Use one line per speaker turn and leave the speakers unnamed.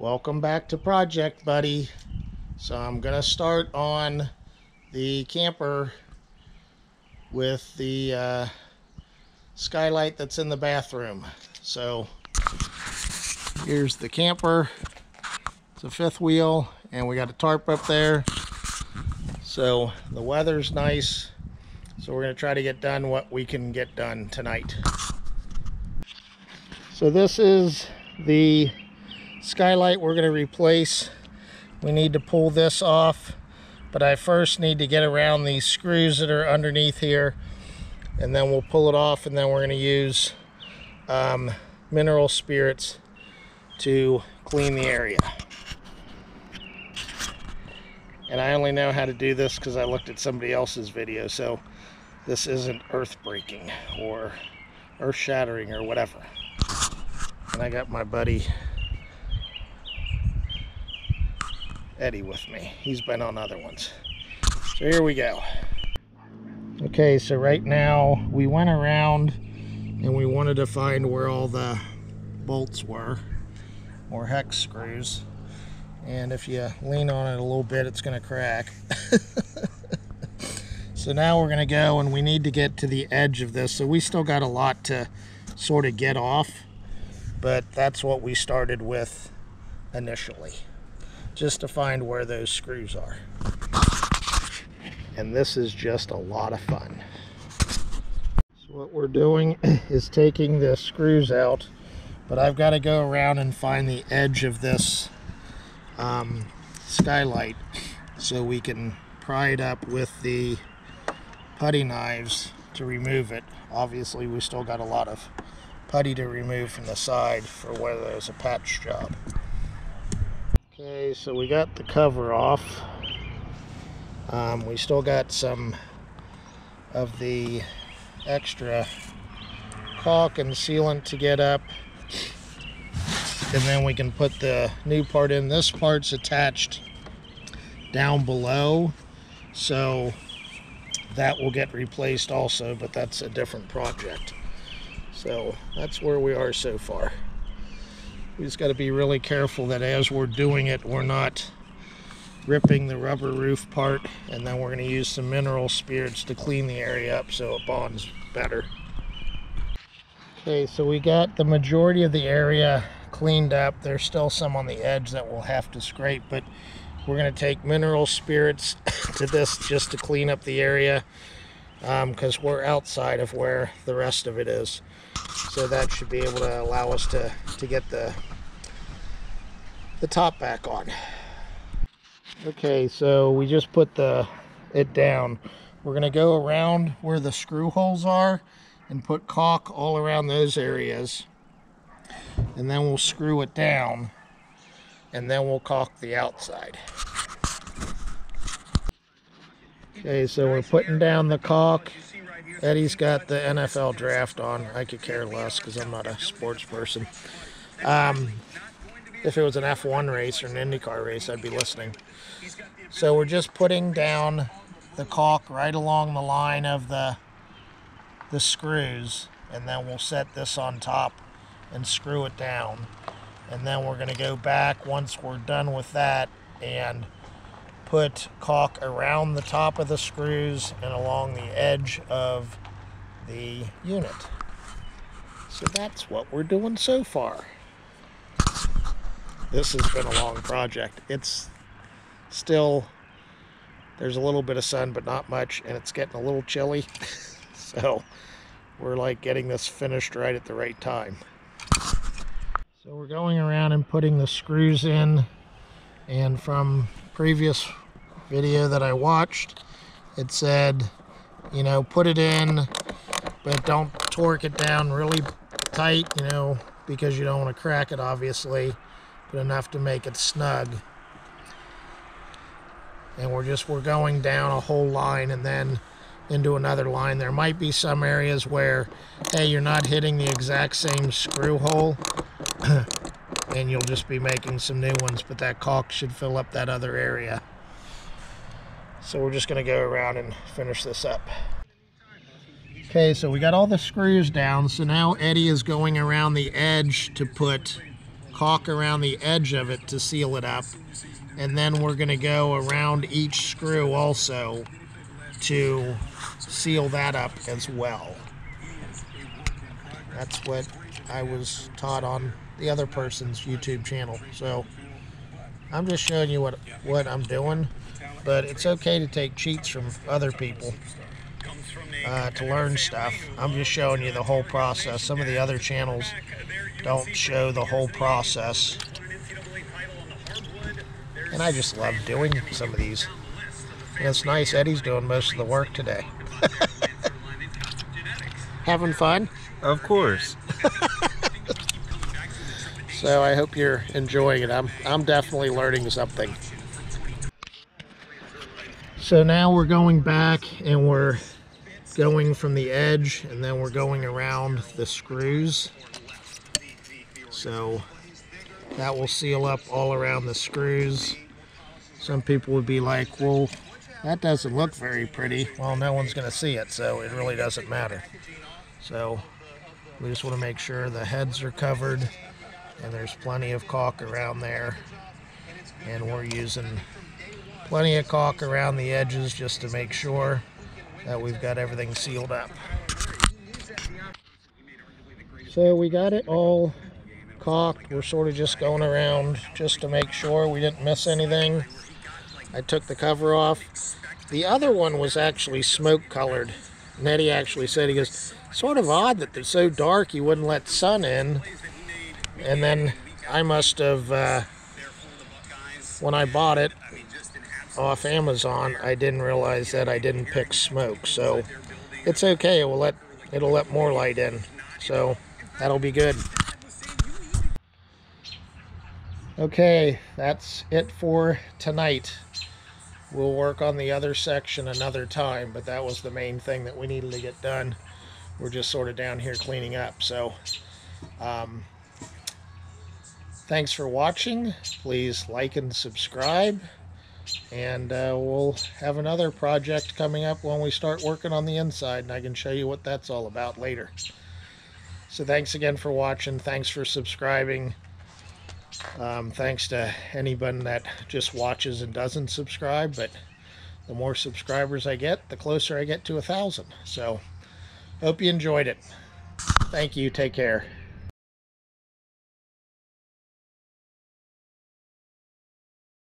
Welcome back to Project Buddy. So I'm gonna start on the camper with the skylight that's in the bathroom. So here's the camper. It's a fifth wheel and we got a tarp up there. So the weather's nice. So we're gonna try to get done what we can get done tonight. So this is the skylight we're going to replace. We need to pull this off, but I first need to get around these screws that are underneath here, and then we'll pull it off, and then we're going to use mineral spirits to clean the area. And I only know how to do this because I looked at somebody else's video, so this isn't earth-breaking or earth-shattering or whatever. And I got my buddy Eddie with me. He's been on other ones. So here we go. Okay, so right now we went around and we wanted to find where all the bolts were, or hex screws. And if you lean on it a little bit, it's going to crack. So now we're going to go, and we need to get to the edge of this. So we still got a lot to sort of get off, but that's what we started with initially, just to find where those screws are. And this is just a lot of fun. So what we're doing is taking the screws out, but I've got to go around and find the edge of this skylight so we can pry it up with the putty knives to remove it. Obviously we still got a lot of putty to remove from the side for where there's a patch job. Okay, so we got the cover off. We still got some of the extra caulk and sealant to get up, and then we can put the new part in. This part's attached down below, so that will get replaced also, but that's a different project. So that's where we are so far. We just got to be really careful that as we're doing it, we're not ripping the rubber roof part, and then we're going to use some mineral spirits to clean the area up so it bonds better. Okay, so we got the majority of the area cleaned up. There's still some on the edge that we'll have to scrape, but we're going to take mineral spirits to this just to clean up the area, because we're outside of where the rest of it is. So that should be able to allow us to get the top back on. Okay, so we just put it down. We're going to go around where the screw holes are and put caulk all around those areas. And then we'll screw it down, and then we'll caulk the outside. Okay, so we're putting down the caulk. Eddie's got the NFL draft on. I could care less because I'm not a sports person. If it was an F1 race or an IndyCar race, I'd be listening. So we're just putting down the caulk right along the line of the screws, and then we'll set this on top and screw it down. And then we're going to go back once we're done with that and put caulk around the top of the screws and along the edge of the unit. So that's what we're doing so far. This has been a long project. It's still, there's a little bit of sun, but not much, and it's getting a little chilly. So we're like getting this finished right at the right time. So we're going around and putting the screws in, and from previous video that I watched, it said, you know, put it in, but don't torque it down really tight, you know, because you don't want to crack it, obviously, but enough to make it snug. And we're going down a whole line and then into another line. There might be some areas where, hey, you're not hitting the exact same screw hole and you'll just be making some new ones, but that caulk should fill up that other area. So we're just going to go around and finish this up. Okay, so we got all the screws down, so now Eddie is going around the edge to put caulk around the edge of it to seal it up, and then we're going to go around each screw also to seal that up as well. That's what I was taught on the other person's YouTube channel. So I'm just showing you what I'm doing, but it's okay to take cheats from other people to learn stuff. I'm just showing you the whole process. Some of the other channels don't show the whole process, and I just love doing some of these. And it's nice Eddie's doing most of the work today. Having fun?
Of course.
So I hope you're enjoying it. I'm definitely learning something. So now we're going back and we're going from the edge, and then we're going around the screws. So that will seal up all around the screws. Some people would be like, well, that doesn't look very pretty. Well, no one's going to see it, so it really doesn't matter. So we just want to make sure the heads are covered and there's plenty of caulk around there. And we're using plenty of caulk around the edges just to make sure that we've got everything sealed up. So we got it all caulked. We're sort of just going around just to make sure we didn't miss anything. I took the cover off. The other one was actually smoke colored. And Eddie actually said, he goes, sort of odd that they're so dark you wouldn't let sun in. And then I must have, when I bought it off Amazon, I didn't realize that I didn't pick smoke. So it's okay, it'll let more light in. So that'll be good. Okay, that's it for tonight. We'll work on the other section another time, but that was the main thing that we needed to get done. We're just sort of down here cleaning up. So thanks for watching. Please like and subscribe, and we'll have another project coming up when we start working on the inside, and I can show you what that's all about later. So thanks again for watching. Thanks for subscribing. Thanks to anyone that just watches and doesn't subscribe, but the more subscribers I get, the closer I get to 1,000. So hope you enjoyed it. Thank you. Take care.